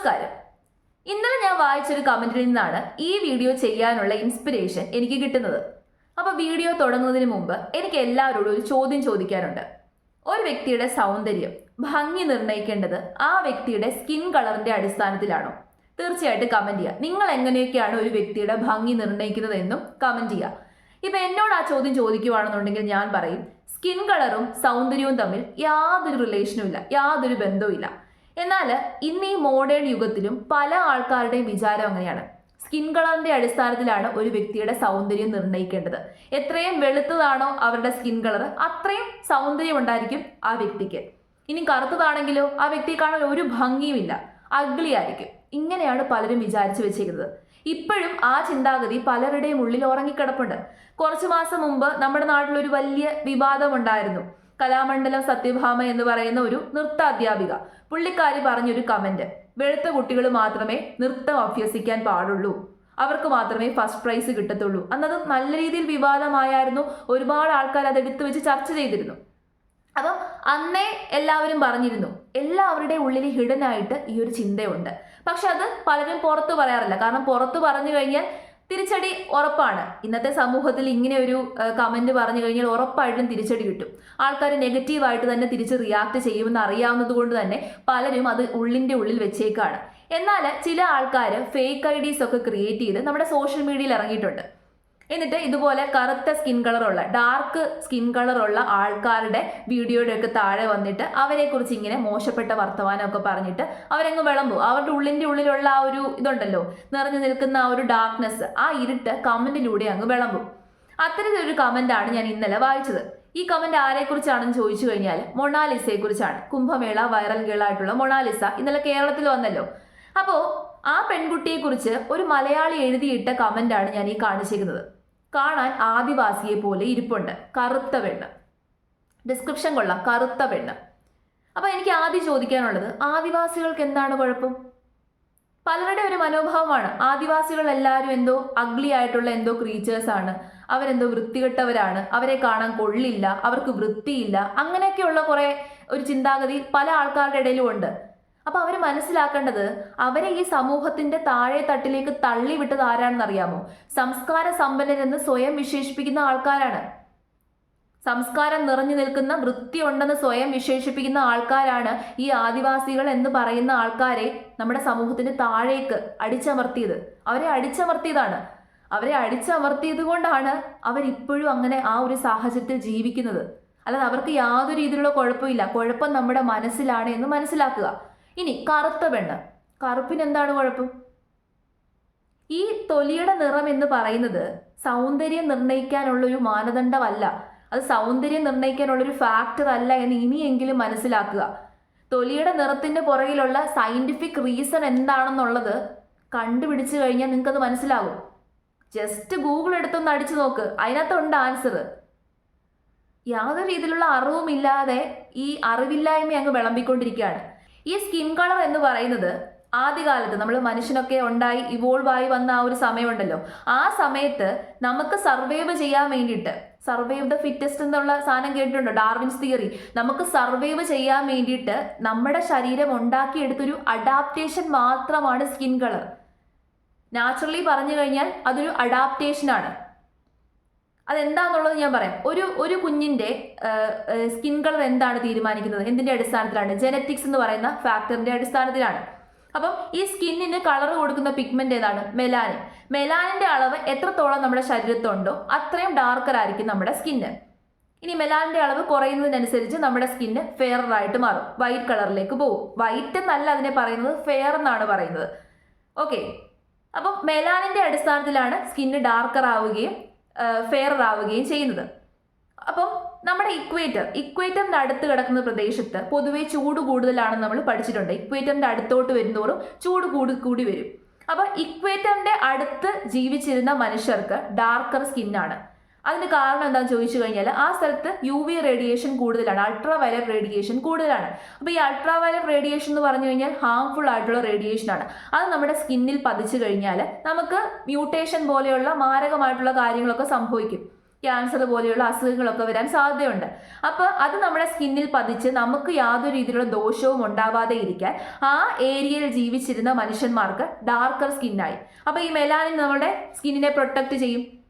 നമസ്കാരം. ഇന്നലെ ഞാൻ വായിച്ചൊരു കമന്റിൽ നിന്നാണ് ഈ വീഡിയോ ചെയ്യാനുള്ള ഇൻസ്പിറേഷൻ എനിക്ക് കിട്ടുന്നത്. അപ്പോൾ വീഡിയോ തുടങ്ങുന്നതിന് മുമ്പ് എനിക്ക് എല്ലാവരോടും ഒരു ചോദ്യം ചോദിക്കാനുണ്ട്. ഒരു വ്യക്തിയുടെ സൗന്ദര്യം, ഭംഗി നിർണ്ണയിക്കേണ്ടത് ആ വ്യക്തിയുടെ സ്കിൻ കളറിന്റെ അടിസ്ഥാനത്തിലാണോ? തീർച്ചയായിട്ടും കമന്റ് ചെയ്യുക. നിങ്ങൾ എങ്ങനെയൊക്കെയാണ് ഒരു വ്യക്തിയുടെ ഭംഗി നിർണ്ണയിക്കുന്നത് എന്നും കമന്റ് ചെയ്യുക. ഇപ്പൊ എന്നോട് ആ ചോദ്യം ചോദിക്കുവാണെന്നുണ്ടെങ്കിൽ ഞാൻ പറയും, സ്കിൻ കളറും സൗന്ദര്യവും തമ്മിൽ യാതൊരു റിലേഷനും ഇല്ല, യാതൊരു ബന്ധവും ഇല്ല. എന്നാൽ ഇന്ന് ഈ മോഡേൺ യുഗത്തിലും പല ആൾക്കാരുടെയും വിചാരം അങ്ങനെയാണ്. സ്കിൻ കളറിന്റെ അടിസ്ഥാനത്തിലാണ് ഒരു വ്യക്തിയുടെ സൗന്ദര്യം നിർണ്ണയിക്കേണ്ടത്. എത്രയും വെളുത്തതാണോ അവരുടെ സ്കിൻ കളർ, അത്രയും സൗന്ദര്യം ഉണ്ടായിരിക്കും ആ വ്യക്തിക്ക്. ഇനി കറുത്തതാണെങ്കിലോ ആ വ്യക്തിയെ കാണാൻ ഒരു ഭംഗിയുമില്ല, അഗ്ലി ആയിരിക്കും. ഇങ്ങനെയാണ് പലരും വിചാരിച്ചു വെച്ചിരിക്കുന്നത്. ഇപ്പോഴും ആ ചിന്താഗതി പലരുടെയും ഉള്ളിൽ ഉറങ്ങിക്കിടപ്പുണ്ട്. കുറച്ചു മാസം മുമ്പ് നമ്മുടെ നാട്ടിലൊരു വലിയ വിവാദമുണ്ടായിരുന്നു. കലാമണ്ഡലം സത്യഭാമ എന്ന് പറയുന്ന ഒരു നൃത്ത അധ്യാപിക, പുള്ളിക്കാരി പറഞ്ഞൊരു കമന്റ്, വെളുത്ത കുട്ടികൾ മാത്രമേ നൃത്തം അഭ്യസിക്കാൻ പാടുള്ളൂ, അവർക്ക് മാത്രമേ ഫസ്റ്റ് പ്രൈസ് കിട്ടത്തുള്ളൂ. അന്നത് നല്ല രീതിയിൽ വിവാദമായിരുന്നു. ഒരുപാട് ആൾക്കാർ അത് എടുത്തു വെച്ച് ചർച്ച ചെയ്തിരുന്നു. അപ്പം അന്നേ എല്ലാവരും പറഞ്ഞിരുന്നു, എല്ലാവരുടെയും ഉള്ളിൽ ഹിഡൻ ആയിട്ട് ഈ ഒരു ചിന്തയുണ്ട്. പക്ഷെ അത് പലരും പുറത്തു പറയാറില്ല. കാരണം പുറത്തു പറഞ്ഞു കഴിഞ്ഞാൽ തിരിച്ചടി ഉറപ്പാണ്. ഇന്നത്തെ സമൂഹത്തിൽ ഇങ്ങനെ ഒരു കമന്റ് പറഞ്ഞു കഴിഞ്ഞാൽ ഉറപ്പായിട്ടും തിരിച്ചടി കിട്ടും. ആൾക്കാർ നെഗറ്റീവായിട്ട് തന്നെ തിരിച്ച് റിയാക്ട് ചെയ്യുമെന്ന് അറിയാവുന്നത് കൊണ്ട് തന്നെ പലരും അത് ഉള്ളിൻ്റെ ഉള്ളിൽ വെച്ചേക്കാണ്. എന്നാൽ ചില ആൾക്കാർ ഫേക്ക് IDs ഒക്കെ ക്രിയേറ്റ് ചെയ്ത് നമ്മുടെ സോഷ്യൽ മീഡിയയിൽ ഇറങ്ങിയിട്ടുണ്ട്. എന്നിട്ട് ഇതുപോലെ കറുത്ത സ്കിൻ കളറുള്ള, ഡാർക്ക് സ്കിൻ കളറുള്ള ആൾക്കാരുടെ വീഡിയോയുടെ ഒക്കെ താഴെ വന്നിട്ട് അവരെക്കുറിച്ച് ഇങ്ങനെ മോശപ്പെട്ട വർത്തമാനമൊക്കെ പറഞ്ഞിട്ട് അവരങ്ങ് വിളമ്പും. അവരുടെ ഉള്ളിൻ്റെ ഉള്ളിലുള്ള ആ ഒരു ഇതുണ്ടല്ലോ, നിറഞ്ഞു നിൽക്കുന്ന ആ ഒരു ഡാർക്ക്നെസ്, ആ ഇരുട്ട് കമന്റിലൂടെ അങ്ങ് വിളമ്പും. അത്തരത്തിലൊരു കമന്റാണ് ഞാൻ ഇന്നലെ വായിച്ചത്. ഈ കമന്റ് ആരെക്കുറിച്ചാണെന്ന് ചോദിച്ചു കഴിഞ്ഞാൽ മൊണാലിസയെ കുറിച്ചാണ്. കുംഭമേള വൈറൽ ഗേളായിട്ടുള്ള മൊണാലിസ ഇന്നലെ കേരളത്തിൽ വന്നല്ലോ. അപ്പോൾ ആ പെൺകുട്ടിയെക്കുറിച്ച് ഒരു മലയാളി എഴുതിയിട്ട കമന്റാണ് ഞാൻ ഈ കാണിച്ചിരിക്കുന്നത്. കാണാൻ ആദിവാസിയെ പോലെ ഇരിപ്പുണ്ട്, കറുത്ത പെണ്ണ്. ഡിസ്ക്രിപ്ഷൻ കൊള്ളാം, കറുത്ത പെണ്ണ്. അപ്പൊ എനിക്ക് ആദ്യം ചോദിക്കാനുള്ളത്, ആദിവാസികൾക്ക് എന്താണ് കുഴപ്പം? പലരുടെ ഒരു മനോഭാവമാണ്, ആദിവാസികൾ എല്ലാവരും എന്തോ അഗ്ലി ആയിട്ടുള്ള എന്തോ ക്രീച്ചേഴ്സ് ആണ്, അവരെന്തോ വൃത്തികെട്ടവരാണ്, അവരെ കാണാൻ കൊള്ളില്ല, അവർക്ക് വൃത്തിയില്ല, അങ്ങനെയൊക്കെയുള്ള കുറെ ഒരു ചിന്താഗതി പല ആൾക്കാരുടെ ഇടയിലും ഉണ്ട്. അപ്പൊ അവർ മനസ്സിലാക്കേണ്ടത്, അവരെ ഈ സമൂഹത്തിന്റെ താഴെ തട്ടിലേക്ക് തള്ളിവിട്ടത് ആരാണെന്ന് അറിയാമോ? സംസ്കാര സമ്പന്നരെന്ന് സ്വയം വിശേഷിപ്പിക്കുന്ന ആൾക്കാരാണ്. സംസ്കാരം നിറഞ്ഞു നിൽക്കുന്ന, വൃത്തി ഉണ്ടെന്ന് സ്വയം വിശേഷിപ്പിക്കുന്ന ആൾക്കാരാണ് ഈ ആദിവാസികൾ എന്ന് പറയുന്ന ആൾക്കാരെ നമ്മുടെ സമൂഹത്തിന്റെ താഴേക്ക് അടിച്ചമർത്തിയത്. അവരെ അടിച്ചമർത്തിയതാണ്. അവരെ അടിച്ചമർത്തിയത് കൊണ്ടാണ് അവരിപ്പോഴും അങ്ങനെ ആ ഒരു സാഹചര്യത്തിൽ ജീവിക്കുന്നത്. അല്ലാതെ അവർക്ക് യാതൊരു രീതിയിലുള്ള കുഴപ്പമില്ല. കുഴപ്പം നമ്മുടെ മനസ്സിലാണ് എന്ന് മനസ്സിലാക്കുക. ഇനി കറുത്ത പെണ്ണ്, കറുപ്പിന് എന്താണ് കുഴപ്പം? ഈ തൊലിയുടെ നിറം എന്ന് പറയുന്നത് സൗന്ദര്യം നിർണ്ണയിക്കാനുള്ളൊരു മാനദണ്ഡമല്ല, അത് സൗന്ദര്യം നിർണ്ണയിക്കാനുള്ളൊരു ഫാക്ടർ അല്ല എന്ന് ഇനിയെങ്കിലും മനസ്സിലാക്കുക. തൊലിയുടെ നിറത്തിന്റെ പുറകിലുള്ള സയന്റിഫിക് റീസൺ എന്താണെന്നുള്ളത് കണ്ടുപിടിച്ചു കഴിഞ്ഞാൽ നിങ്ങൾക്കത് മനസ്സിലാകും. ജസ്റ്റ് ഗൂഗിൾ എടുത്തൊന്ന് അടിച്ചു നോക്ക്, അതിനകത്തുണ്ട് ആൻസർ. യാതൊരു രീതിയിലുള്ള അറിവുമില്ലാതെ ഈ അറിവില്ലായ്മ അങ്ങ് വിളമ്പിക്കൊണ്ടിരിക്കുകയാണ്. ഈ സ്കിൻ കളർ എന്ന് പറയുന്നത് ആദ്യകാലത്ത് നമ്മൾ മനുഷ്യനൊക്കെ ഉണ്ടായി ഇവോൾവ് ആയി വന്ന ആ ഒരു സമയമുണ്ടല്ലോ, ആ സമയത്ത് നമുക്ക് സർവൈവ് ചെയ്യാൻ വേണ്ടിയിട്ട്, സർവൈവ് ദ ഫിറ്റസ്റ്റ് എന്നുള്ള സാധനം കേട്ടിട്ടുണ്ടോ? Darwin's theory. നമുക്ക് സർവൈവ് ചെയ്യാൻ വേണ്ടിയിട്ട് നമ്മുടെ ശരീരം ഉണ്ടാക്കിയെടുത്തൊരു അഡാപ്റ്റേഷൻ മാത്രമാണ് സ്കിൻ കളർ. നാച്ചുറലി പറഞ്ഞു കഴിഞ്ഞാൽ അതൊരു അഡാപ്റ്റേഷനാണ്. അതെന്താന്നുള്ളത് ഞാൻ പറയാം. ഒരു കുഞ്ഞിന്റെ സ്കിൻ കളർ എന്താണ് തീരുമാനിക്കുന്നത്? എന്തിന്റെ അടിസ്ഥാനത്തിലാണ്? ജനറ്റിക്സ് എന്ന് പറയുന്ന ഫാക്ടറിന്റെ അടിസ്ഥാനത്തിലാണ്. അപ്പം ഈ സ്കിന്നിന് കളർ കൊടുക്കുന്ന പിഗ്മെന്റ് ഏതാണ്? മെലാനിൻ. മെലാനിന്റെ അളവ് എത്രത്തോളം നമ്മുടെ ശരീരത്തുണ്ടോ അത്രയും ഡാർക്കർ ആയിരിക്കും നമ്മുടെ സ്കിന്ന്. ഇനി മെലാനിന്റെ അളവ് കുറയുന്നതിനനുസരിച്ച് നമ്മുടെ സ്കിന്ന് ഫെയർ ആയിട്ട് മാറും, വൈറ്റ് കളറിലേക്ക് പോകും. വൈറ്റ് എന്നല്ല അതിനെ പറയുന്നത്, ഫെയർ എന്നാണ് പറയുന്നത്. ഓക്കെ, അപ്പം മെലാനിന്റെ അടിസ്ഥാനത്തിലാണ് സ്കിന്ന് ഡാർക്കർ ആവുകയും ഫെയർ ആവുകയും ചെയ്യുന്നത്. അപ്പം നമ്മുടെ ഇക്വേറ്ററിന്റെ അടുത്ത് കിടക്കുന്ന പ്രദേശത്ത് പൊതുവെ ചൂട് കൂടുതലാണെന്ന് നമ്മൾ പഠിച്ചിട്ടുണ്ട്. ഇക്വേറ്ററിന്റെ അടുത്തോട്ട് വരുന്നതോറും ചൂട് കൂടി വരും. അപ്പൊ ഇക്വേറ്ററിന്റെ അടുത്ത് ജീവിച്ചിരുന്ന മനുഷ്യർക്ക് ഡാർക്കർ സ്കിന്നാണ്. അതിന് കാരണം എന്താണെന്ന് ചോദിച്ചു കഴിഞ്ഞാൽ ആ സ്ഥലത്ത് UV റേഡിയേഷൻ കൂടുതലാണ്, അൾട്രാ വയലറ്റ് റേഡിയേഷൻ കൂടുതലാണ്. അപ്പോൾ ഈ അൾട്രാ വയലറ്റ് റേഡിയേഷൻ എന്ന് പറഞ്ഞു കഴിഞ്ഞാൽ ഹാംഫുൾ ആയിട്ടുള്ള റേഡിയേഷനാണ്. അത് നമ്മുടെ സ്കിന്നിൽ പതിച്ചു കഴിഞ്ഞാൽ നമുക്ക് മ്യൂട്ടേഷൻ പോലെയുള്ള മാരകമായിട്ടുള്ള കാര്യങ്ങളൊക്കെ സംഭവിക്കും. ക്യാൻസർ പോലെയുള്ള അസുഖങ്ങളൊക്കെ വരാൻ സാധ്യതയുണ്ട്. അപ്പോൾ അത് നമ്മുടെ സ്കിന്നിൽ പതിച്ച് നമുക്ക് യാതൊരു രീതിയിലുള്ള ദോഷവും ഉണ്ടാവാതെ ഇരിക്കാൻ ആ ഏരിയയിൽ ജീവിച്ചിരുന്ന മനുഷ്യന്മാർക്ക് ഡാർക്കർ സ്കിന്നായി. അപ്പോൾ ഈ മെലാനിൻ നമ്മുടെ സ്കിന്നിനെ പ്രൊട്ടക്ട് ചെയ്യും.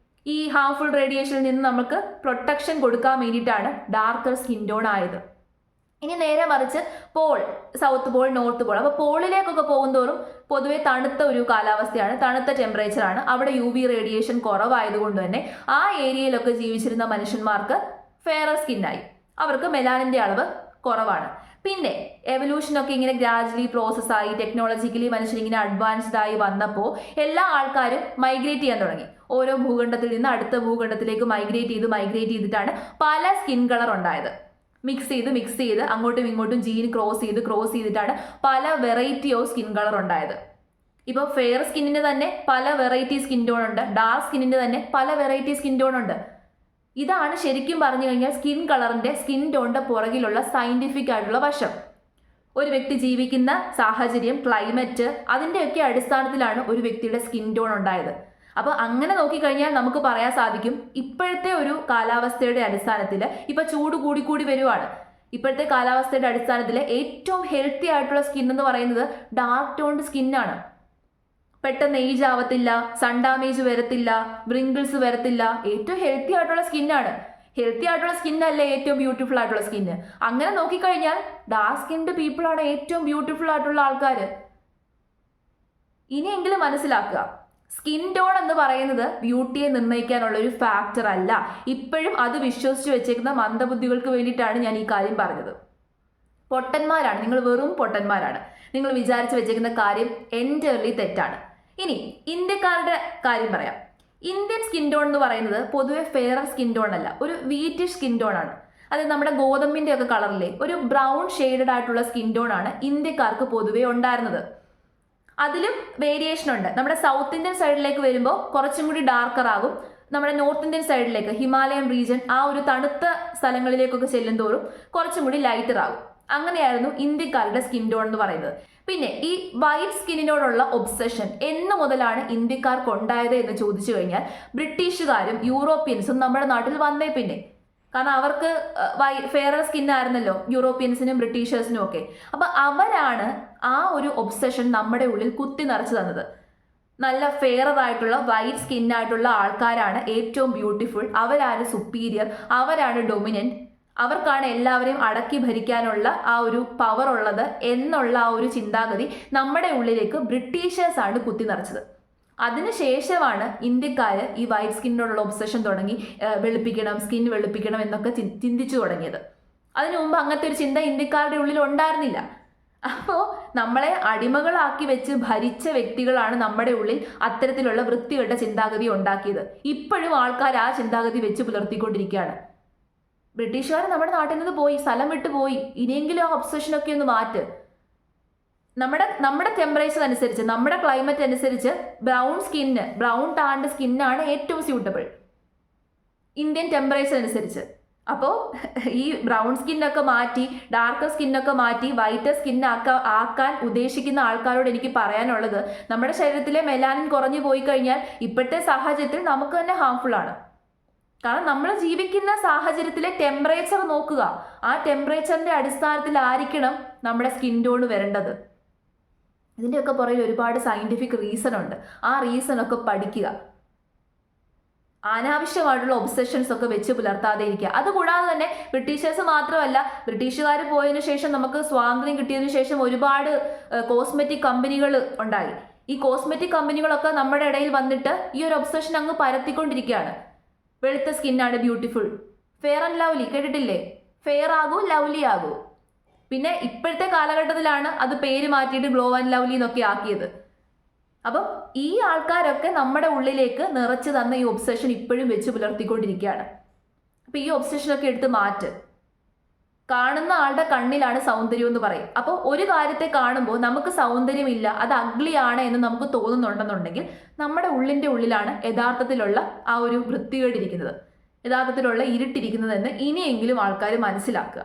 ഈ ഹാർംഫുൾ റേഡിയേഷനിൽ നിന്ന് നമുക്ക് പ്രൊട്ടക്ഷൻ കൊടുക്കാൻ വേണ്ടിയിട്ടാണ് ഡാർക്കർ സ്കിൻ ടോൺ ആയത്. ഇനി നേരെ മറിച്ച് pole, south pole, north pole. അപ്പോൾ പോളിലേക്കൊക്കെ പോകുന്തോറും പൊതുവെ തണുത്ത ഒരു കാലാവസ്ഥയാണ്, തണുത്ത ടെമ്പറേച്ചറാണ്. അവിടെ UV റേഡിയേഷൻ കുറവായതുകൊണ്ട് തന്നെ ആ ഏരിയയിലൊക്കെ ജീവിച്ചിരുന്ന മനുഷ്യന്മാർക്ക് ഫെയറർ സ്കിന്നായി. അവർക്ക് മെലാനിൻ്റെ അളവ് കുറവാണ്. പിന്നെ എവല്യൂഷനൊക്കെ ഇങ്ങനെ ഗ്രാജുവലി പ്രോസസ്സായി ടെക്നോളജിക്കലി മനുഷ്യനിങ്ങനെ അഡ്വാൻസ്ഡ് ആയി വന്നപ്പോൾ എല്ലാ ആൾക്കാരും മൈഗ്രേറ്റ് ചെയ്യാൻ തുടങ്ങി. ഓരോ ഭൂഖണ്ഡത്തിൽ നിന്ന് അടുത്ത ഭൂഖണ്ഡത്തിലേക്ക് മൈഗ്രേറ്റ് ചെയ്തിട്ടാണ് പല സ്കിൻ കളർ ഉണ്ടായത്. മിക്സ് ചെയ്ത് അങ്ങോട്ടും ഇങ്ങോട്ടും ജീൻ ക്രോസ് ചെയ്തിട്ടാണ് പല വെറൈറ്റി ഓഫ് സ്കിൻ കളർ ഉണ്ടായത്. ഇപ്പോൾ ഫെയർ സ്കിന്നിന് തന്നെ പല വെറൈറ്റി സ്കിൻ ടോൺ ഉണ്ട്, ഡാർക്ക് സ്കിന്നിന് തന്നെ പല വെറൈറ്റി സ്കിൻ ടോൺ ഉണ്ട്. ഇതാണ് ശരിക്കും പറഞ്ഞു കഴിഞ്ഞാൽ സ്കിൻ കളറിന്റെ, സ്കിൻ ടോണിന്റെ പുറകിലുള്ള സയന്റിഫിക് ആയിട്ടുള്ള വശം. ഒരു വ്യക്തി ജീവിക്കുന്ന സാഹചര്യം, ക്ലൈമറ്റ്, അതിൻ്റെയൊക്കെ അടിസ്ഥാനത്തിലാണ് ഒരു വ്യക്തിയുടെ സ്കിൻ ടോൺ ഉണ്ടായത്. അപ്പോൾ അങ്ങനെ നോക്കിക്കഴിഞ്ഞാൽ നമുക്ക് പറയാൻ സാധിക്കും, ഇപ്പോഴത്തെ ഒരു കാലാവസ്ഥയുടെ അടിസ്ഥാനത്തിൽ ഇപ്പം ചൂട് കൂടി വരുവാണ്. ഇപ്പോഴത്തെ കാലാവസ്ഥയുടെ അടിസ്ഥാനത്തിൽ ഏറ്റവും ഹെൽത്തി ആയിട്ടുള്ള സ്കിൻ എന്ന് പറയുന്നത് ഡാർക്ക് ടോൺഡ് സ്കിന്നാണ്. പെട്ടെന്ന് ഏജ് ആവത്തില്ല, സൺ ഡാമേജ് വരത്തില്ല, വ്രിങ്കിൾസ് വരത്തില്ല. ഏറ്റവും ഹെൽത്തി ആയിട്ടുള്ള സ്കിന്നാണ്. ഹെൽത്തി ആയിട്ടുള്ള സ്കിന്നല്ലേ ഏറ്റവും ബ്യൂട്ടിഫുൾ ആയിട്ടുള്ള സ്കിന്ന്. അങ്ങനെ നോക്കിക്കഴിഞ്ഞാൽ ഡാർക്ക് സ്കിൻഡ് പീപ്പിളാണ് ഏറ്റവും ബ്യൂട്ടിഫുൾ ആയിട്ടുള്ള ആൾക്കാർ. ഇനിയെങ്കിലും മനസ്സിലാക്കുക, സ്കിൻ ടോൺ എന്ന് പറയുന്നത് ബ്യൂട്ടിയെ നിർണ്ണയിക്കാനുള്ള ഒരു ഫാക്ടർ അല്ല. ഇപ്പോഴും അത് വിശ്വസിച്ച് വെച്ചേക്കുന്ന മന്ദബുദ്ധികൾക്ക് വേണ്ടിയിട്ടാണ് ഞാൻ ഈ കാര്യം പറഞ്ഞത്. പൊട്ടന്മാരാണ് നിങ്ങൾ, വെറും പൊട്ടന്മാരാണ്. നിങ്ങൾ വിചാരിച്ച് വെച്ചേക്കുന്ന കാര്യം എൻറ്റയർലി തെറ്റാണ്. ഇനി ഇന്ത്യക്കാരുടെ കാര്യം പറയാം. ഇന്ത്യൻ സ്കിൻ ടോൺ എന്ന് പറയുന്നത് പൊതുവെ ഫെയറർ സ്കിൻ ടോൺ അല്ല, ഒരു വീറ്റിഷ് സ്കിൻ ടോൺ ആണ്. അത് നമ്മുടെ ഗോതമ്പിൻ്റെ ഒക്കെ കളറിലെ ഒരു ബ്രൗൺ ഷെയ്ഡഡ് ആയിട്ടുള്ള സ്കിൻ ടോൺ ആണ് ഇന്ത്യക്കാർക്ക് പൊതുവെ ഉണ്ടായിരുന്നത്. അതിലും വേരിയേഷൻ ഉണ്ട്. നമ്മുടെ സൗത്ത് ഇന്ത്യൻ സൈഡിലേക്ക് വരുമ്പോൾ കുറച്ചും കൂടി ഡാർക്കർ ആകും. നമ്മുടെ നോർത്ത് ഇന്ത്യൻ സൈഡിലേക്ക്, ഹിമാലയൻ റീജിയൻ, ആ ഒരു തണുത്ത സ്ഥലങ്ങളിലേക്കൊക്കെ ചെല്ലും തോറും കുറച്ചും കൂടി ലൈറ്റർ ആകും. അങ്ങനെയായിരുന്നു ഇന്ത്യക്കാരുടെ സ്കിൻ ടോൺ എന്ന് പറയുന്നത്. പിന്നെ ഈ വൈറ്റ് സ്കിന്നിനോടുള്ള ഒബ്സഷൻ എന്ന് മുതലാണ് ഇന്ത്യക്കാർക്ക് ഉണ്ടായത് എന്ന് ചോദിച്ചു കഴിഞ്ഞാൽ ബ്രിട്ടീഷുകാരും യൂറോപ്യൻസും നമ്മുടെ നാട്ടിൽ വന്നേ പിന്നെ. കാരണം അവർക്ക് ഫെയറർ സ്കിന്നായിരുന്നല്ലോ യൂറോപ്യൻസിനും ബ്രിട്ടീഷേഴ്സിനും ഒക്കെ. അപ്പം അവരാണ് ആ ഒരു ഒബ്സഷൻ നമ്മുടെ ഉള്ളിൽ കുത്തി നിറച്ചു തന്നത്. നല്ല ഫെയറർ ആയിട്ടുള്ള വൈറ്റ് സ്കിന്നായിട്ടുള്ള ആൾക്കാരാണ് ഏറ്റവും ബ്യൂട്ടിഫുൾ, അവരാണ് സുപ്പീരിയർ, അവരാണ് ഡൊമിനൻറ്റ്, അവർക്കാണ് എല്ലാവരെയും അടക്കി ഭരിക്കാനുള്ള ആ ഒരു പവർ ഉള്ളത് എന്നുള്ള ആ ഒരു ചിന്താഗതി നമ്മുടെ ഉള്ളിലേക്ക് ബ്രിട്ടീഷേഴ്സാണ് കുത്തി നിറച്ചത്. അതിനുശേഷമാണ് ഇന്ത്യക്കാർ ഈ വൈറ്റ് സ്കിന്നിനോടുള്ള ഒബ്സഷൻ തുടങ്ങി, വെളുപ്പിക്കണം, സ്കിൻ വെളുപ്പിക്കണം എന്നൊക്കെ ചിന്തിച്ചു തുടങ്ങിയത്. അതിനു മുമ്പ് അങ്ങനത്തെ ഒരു ചിന്ത ഇന്ത്യക്കാരുടെ ഉള്ളിൽ ഉണ്ടായിരുന്നില്ല. അപ്പോൾ നമ്മളെ അടിമകളാക്കി വെച്ച് ഭരിച്ച വ്യക്തികളാണ് നമ്മുടെ ഉള്ളിൽ അത്തരത്തിലുള്ള വൃത്തികെട്ട ചിന്താഗതി ഉണ്ടാക്കിയത്. ഇപ്പോഴും ആൾക്കാർ ആ ചിന്താഗതി വെച്ച് പുലർത്തിക്കൊണ്ടിരിക്കുകയാണ്. ബ്രിട്ടീഷുകാർ നമ്മുടെ നാട്ടിൽ നിന്ന് പോയി, സ്ഥലം വിട്ടു പോയി. ഇനിയെങ്കിലും ആ ഒബ്സഷനൊക്കെ ഒന്ന് മാറ്റ്. നമ്മുടെ ടെമ്പറേച്ചർ അനുസരിച്ച്, നമ്മുടെ ക്ലൈമറ്റ് അനുസരിച്ച് ബ്രൗൺ ടാൻഡ് സ്കിന്നാണ് ഏറ്റവും സ്യൂട്ടബിൾ ഇന്ത്യൻ ടെമ്പറേച്ചർ അനുസരിച്ച്. അപ്പോൾ ഈ ബ്രൗൺ സ്കിന്നൊക്കെ മാറ്റി, ഡാർക്കർ സ്കിന്നൊക്കെ മാറ്റി വൈറ്റർ ആക്കാൻ ഉദ്ദേശിക്കുന്ന ആൾക്കാരോട് എനിക്ക് പറയാനുള്ളത്, നമ്മുടെ ശരീരത്തിലെ മെലാനിൻ കുറഞ്ഞു പോയി കഴിഞ്ഞാൽ ഇപ്പോഴത്തെ സാഹചര്യത്തിൽ നമുക്ക് തന്നെ ഹാർംഫുൾ ആണ്. കാരണം നമ്മൾ ജീവിക്കുന്ന സാഹചര്യത്തിലെ ടെമ്പറേച്ചർ നോക്കുക. ആ ടെമ്പറേച്ചറിന്റെ അടിസ്ഥാനത്തിലായിരിക്കണം നമ്മുടെ സ്കിൻ ടോൺ വരേണ്ടത്. ഇതിൻ്റെയൊക്കെ പുറകിൽ ഒരുപാട് സയന്റിഫിക് റീസൺ ഉണ്ട്. ആ റീസണൊക്കെ പഠിക്കുക. അനാവശ്യമായിട്ടുള്ള ഒബ്സഷൻസ് ഒക്കെ വെച്ച് പുലർത്താതെ ഇരിക്കുക. അതുകൂടാതെ തന്നെ ബ്രിട്ടീഷേഴ്സ് മാത്രമല്ല, ബ്രിട്ടീഷുകാർ പോയതിനു ശേഷം, നമുക്ക് സ്വാതന്ത്ര്യം കിട്ടിയതിനു ശേഷം ഒരുപാട് കോസ്മെറ്റിക് കമ്പനികൾ ഉണ്ടായി. ഈ കോസ്മെറ്റിക് കമ്പനികളൊക്കെ നമ്മുടെ ഇടയിൽ വന്നിട്ട് ഈ ഒരു ഒബ്സഷൻ അങ്ങ് പരത്തിക്കൊണ്ടിരിക്കുകയാണ്. വെളുത്ത സ്കിന്നാണ് ബ്യൂട്ടിഫുൾ, ഫെയർ ആൻഡ് ലവ്ലി കേട്ടിട്ടില്ലേ? ഫെയർ ആകൂ, ലവ്ലി ആകൂ. പിന്നെ ഇപ്പോഴത്തെ കാലഘട്ടത്തിലാണ് അത് പേര് മാറ്റിയിട്ട് ഗ്ലോ ആൻഡ് ലവ്ലി എന്നൊക്കെ ആക്കിയത്. അപ്പം ഈ ആൾക്കാരൊക്കെ നമ്മുടെ ഉള്ളിലേക്ക് നിറച്ചു തന്ന ഈ ഒബ്സഷൻ ഇപ്പോഴും വെച്ച് പുലർത്തിക്കൊണ്ടിരിക്കുകയാണ്. അപ്പം ഈ ഒബ്സഷനൊക്കെ എടുത്ത് മാറ്റ്. കാണുന്ന ആളുടെ കണ്ണിലാണ് സൗന്ദര്യം എന്ന് പറയും. അപ്പോൾ ഒരു കാര്യത്തെ കാണുമ്പോൾ നമുക്ക് സൗന്ദര്യമില്ല, അത് അഗ്ലി ആണ് എന്ന് നമുക്ക് തോന്നുന്നുണ്ടെന്നുണ്ടെങ്കിൽ നമ്മുടെ ഉള്ളിൻ്റെ ഉള്ളിലാണ് യഥാർത്ഥത്തിലുള്ള ആ ഒരു വൃത്തികേടിരിക്കുന്നത്, യഥാർത്ഥത്തിലുള്ള ഇരുട്ടിരിക്കുന്നതെന്ന് ഇനിയെങ്കിലും ആൾക്കാർ മനസ്സിലാക്കുക.